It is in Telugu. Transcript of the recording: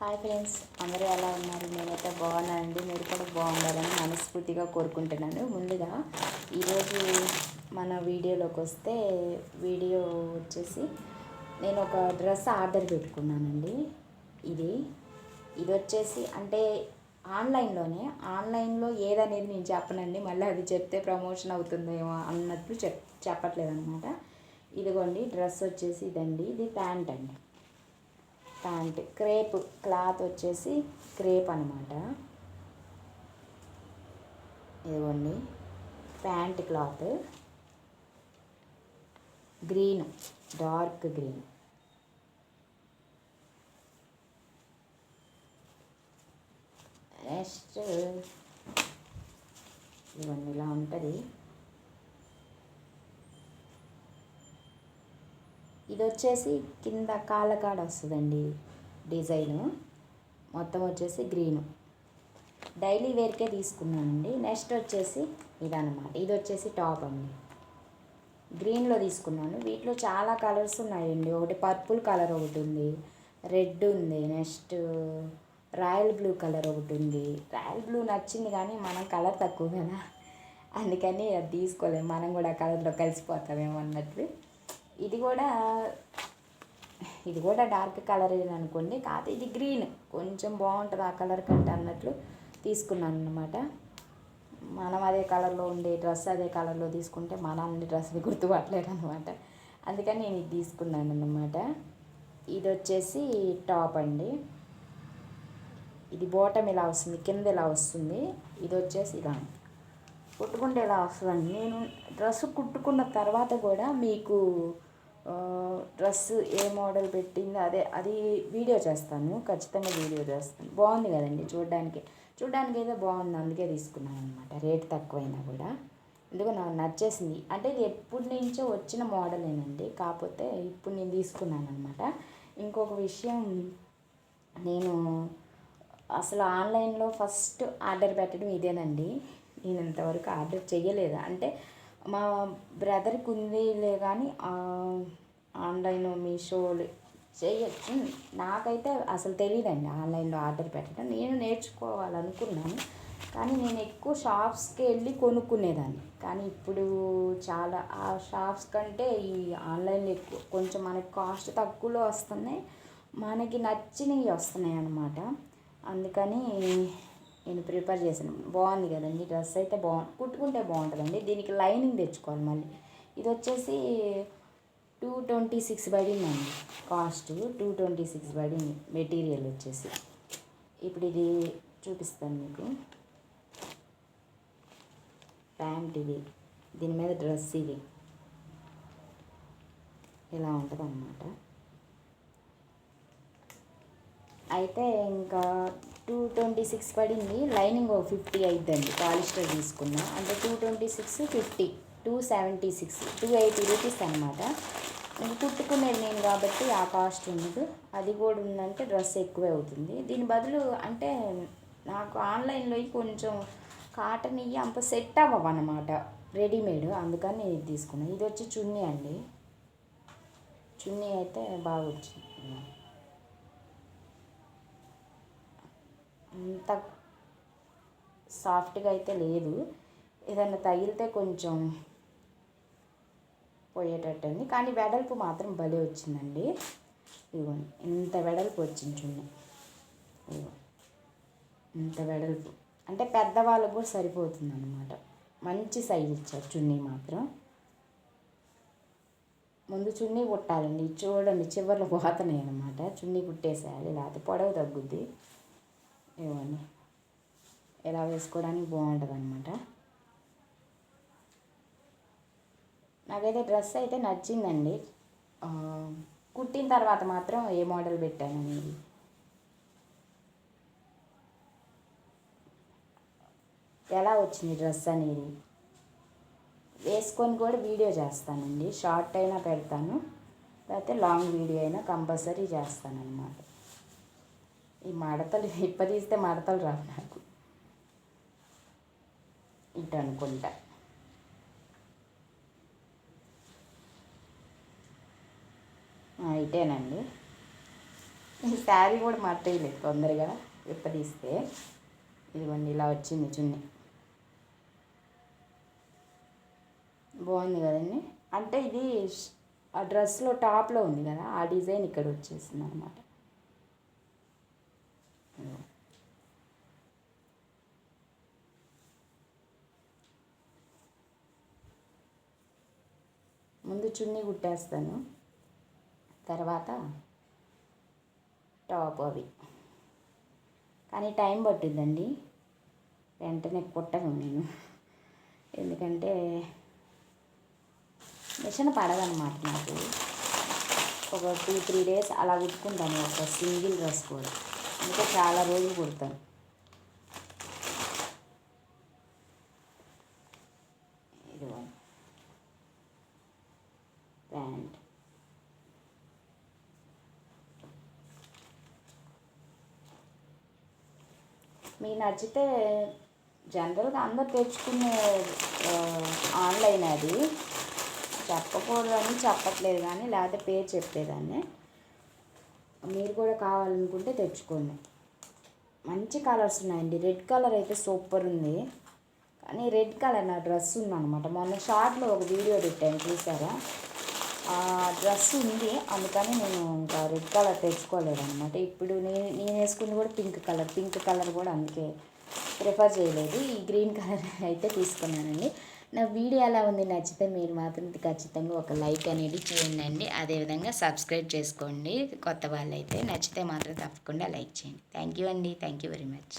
హాయ్ ఫ్రెండ్స్, అందరూ ఎలా ఉన్నారు? నేనైతే బాగున్నానండి. మీరు కూడా బాగుండాలని మనస్ఫూర్తిగా కోరుకుంటున్నాను. ముందుగా ఈరోజు మన వీడియోలోకి వస్తే, వీడియో వచ్చేసి నేను ఒక డ్రెస్ ఆర్డర్ పెట్టుకున్నానండి. ఇది వచ్చేసి అంటే ఆన్లైన్లో ఏదనేది నేను చెప్పనండి. మళ్ళీ అది చెప్తే ప్రమోషన్ అవుతుందేమో అన్నట్లు చెప్పట్లేదు అనమాట. ఇదిగోండి డ్రెస్ వచ్చేసి ఇదండి. ఇది ప్యాంట్ అండి. ప్యాంట్ క్రేప్ క్లాత్ వచ్చేసి క్రేప్ అనమాట. ఇదిగోండి pant cloth green, dark green. Next ఇవన్నీ ఇలా ఉంటుంది. ఇది వచ్చేసి కింద కాళ్ళ కాడ వస్తుందండి డిజైను. మొత్తం వచ్చేసి గ్రీను. డైలీ వేర్కే తీసుకున్నానండి. నెక్స్ట్ వచ్చేసి ఇదనమాట. ఇది వచ్చేసి టాప్ అండి. గ్రీన్లో తీసుకున్నాను. వీటిలో చాలా కలర్స్ ఉన్నాయండి. ఒకటి పర్పుల్ కలర్ ఒకటి ఉంది, రెడ్ ఉంది, నెక్స్ట్ రాయల్ బ్లూ కలర్ ఒకటి ఉంది. రాయల్ బ్లూ నచ్చింది కానీ మనం కలర్ తక్కువ కదా, అందుకని అది తీసుకోలేము. మనం కూడా కలర్లో కలిసిపోతామేమో అన్నట్లు. ఇది కూడా డార్క్ కలర్ అనుకోండి, కాకపోతే ఇది గ్రీన్ కొంచెం బాగుంటుంది ఆ కలర్ కంటే అన్నట్లు తీసుకున్నాను అన్నమాట. మనం అదే కలర్లో ఉండే డ్రెస్ అదే కలర్లో తీసుకుంటే మన అన్ని డ్రెస్సులు గుర్తుపట్టలేరు అనమాట. అందుకని నేను ఇది తీసుకున్నాను అన్నమాట. ఇది వచ్చేసి టాప్ అండి. ఇది బాటమ్ ఇలా వస్తుంది, కింద ఇలా వస్తుంది. ఇది వచ్చేసి ఇలా కుట్టుకుంటే ఇలా వస్తుందండి. నేను డ్రెస్ కుట్టుకున్న తర్వాత కూడా మీకు డ్రెస్ ఏ మోడల్ పెట్టిందో అది వీడియో చేస్తాను, ఖచ్చితంగా వీడియో చేస్తాను. బాగుంది కదండి చూడడానికి అయితే బాగుంది, అందుకే తీసుకున్నాను అనమాట. రేట్ తక్కువైనా కూడా ఎందుకు నాకు నచ్చేసింది. అంటే ఇది ఎప్పటి నుంచో వచ్చిన మోడలేనండి, కాకపోతే ఇప్పుడు నేను తీసుకున్నాను అనమాట. ఇంకొక విషయం, నేను అసలు ఆన్లైన్లో ఫస్ట్ ఆర్డర్ పెట్టడం ఇదేనండి. నేను ఇంతవరకు ఆర్డర్ చేయలేదు. అంటే మా బ్రదర్కి ఉందిలే కానీ ఆన్లైన్ మీషోలు చేయొచ్చు. నాకైతే అసలు తెలియదండి ఆన్లైన్లో ఆర్డర్ పెట్టడం. నేను నేర్చుకోవాలనుకున్నాను, కానీ నేను ఎక్కువ షాప్స్కి వెళ్ళి కొనుక్కునేదాన్ని. కానీ ఇప్పుడు చాలా ఆ షాప్స్ కంటే ఈ ఆన్లైన్లో ఎక్కువ కొంచెం మనకి కాస్ట్ తక్కువలో వస్తున్నాయి, మనకి నచ్చినవి వస్తున్నాయి అన్నమాట. అందుకని నేను ప్రిపేర్ చేశాను. బాగుంది కదండి డ్రెస్ అయితే కుట్టుకుంటే బాగుంటుందండి. దీనికి లైనింగ్ తెచ్చుకోవాలి మళ్ళీ. ఇది వచ్చేసి 226 పడిందండి కాస్ట్. 226 పడింది మెటీరియల్ వచ్చేసి. ఇప్పుడు ఇది చూపిస్తాను మీకు. ప్యాంట్ ఇది, దీని మీద డ్రెస్ ఇది ఇలా ఉంటుంది అన్నమాట. అయితే ఇంకా 226 పడింది. లైనింగ్ 50 అయిద్దండి. పాలిస్టర్ తీసుకున్నా అంటే 226 50 276 280 రూపీస్ అనమాట. నేను కుట్టుకునేది నేను కాబట్టి ఆ కాస్ట్ ఉండదు. అది కూడా ఉందంటే డ్రెస్ ఎక్కువే అవుతుంది. దీని బదులు అంటే నాకు ఆన్లైన్లో కొంచెం కాటన్ ఇవి అంత సెట్ అవ్వవు అన్నమాట, రెడీమేడ్. అందుకని ఇది తీసుకున్నాను. ఇది వచ్చి చున్నీ అండి. చున్నీ అయితే బాగా వచ్చింది. అంత సాఫ్ట్గా అయితే లేదు, ఏదైనా తగిలితే కొంచెం పోయేటట్టుంది. కానీ వెడల్పు మాత్రం భలే వచ్చిందండి. ఇదిగోండి ఇంత వెడల్పు వచ్చింది చున్నీ. ఇదిగో ఇంత వెడల్పు అంటే పెద్దవాళ్ళకు కూడా సరిపోతుంది అన్నమాట. మంచి సైజు ఇచ్చారు చున్నీ మాత్రం. ముందు చున్నీ కుట్టాలండి. చూడండి చివర్లు పోతున్నాయి అన్నమాట. చున్నీ కుట్టేసేయాలి, లేకపోతే పొడవు తగ్గుద్ది. ఇవ్వండి ఇలా వేసుకోవడానికి బాగుంటుంది అనమాట. నాకైతే డ్రెస్ అయితే నచ్చిందండి. కుట్టిన తర్వాత మాత్రం ఏ మోడల్ పెట్టాను అనేది ఎలా వచ్చింది డ్రెస్ అనేది వేసుకొని కూడా వీడియో చేస్తానండి. షార్ట్ అయినా పెడతాను, లేకపోతే లాంగ్ వీడియో అయినా కంపల్సరీ చేస్తానన్నమాట. ఈ మడతలు తీస్తే మడతలు రావు నాకు, ఇటు అనుకుంటా. ఇటేనండి. ఈ శారీ కూడా మట్టేయలేదు తొందరగా విప్పదీస్తే. ఇదిగోండి ఇలా వచ్చింది చున్నీ. బాగుంది కదండి. అంటే ఇది ఆ డ్రెస్లో టాప్లో ఉంది కదా, ఆ డిజైన్ ఇక్కడ వచ్చేసింది అనమాట. ముందు చున్నీ కుట్టేస్తాను, తర్వాత టాప్ అవి. కానీ టైం పట్టుద్దండి, వెంటనే కుట్టను నేను. ఎందుకంటే మిషన్ పడదనమాట నాకు. ఒక 2-3 డేస్ అలా కుట్టుకుంటాను ఒక సింగిల్ డ్రెస్ కూడా. అందుకే చాలా రోజులు కుడతాను. ఇదిగో ప్యాంట్. మీకు నచ్చితే జనరల్గా అందరు తెచ్చుకునే ఆన్లైన్ అది, చెప్పకూడదని చెప్పట్లేదు కానీ, లేకపోతే పేరు చెప్పేదాన్ని. మీరు కూడా కావాలనుకుంటే తెచ్చుకోండి. మంచి కలర్స్ ఉన్నాయండి. రెడ్ కలర్ అయితే సూపర్ ఉంది, కానీ రెడ్ కలర్ నా డ్రెస్ ఉందన్నమాట. మొన్న షార్ట్లో ఒక వీడియో పెట్టాను చూసారా, ఆ డ్రెస్ ఉంది, అందుకని నేను ఇంకా రెడ్ కలర్ తెచ్చుకోలేదన్నమాట. ఇప్పుడు నేను వేసుకుంది కూడా పింక్ కలర్ కూడా అందుకే ప్రిఫర్ చేయలేదు. ఈ గ్రీన్ కలర్ అయితే తీసుకున్నానండి. నా వీడియో ఎలా ఉంది, నచ్చితే మీరు మాత్రం ఖచ్చితంగా ఒక లైక్ అనేది చేయండి. అదేవిధంగా సబ్స్క్రైబ్ చేసుకోండి కొత్త వాళ్ళైతే. నచ్చితే మాత్రం తప్పకుండా లైక్ చేయండి. థ్యాంక్ యూ అండి. Thank you very much.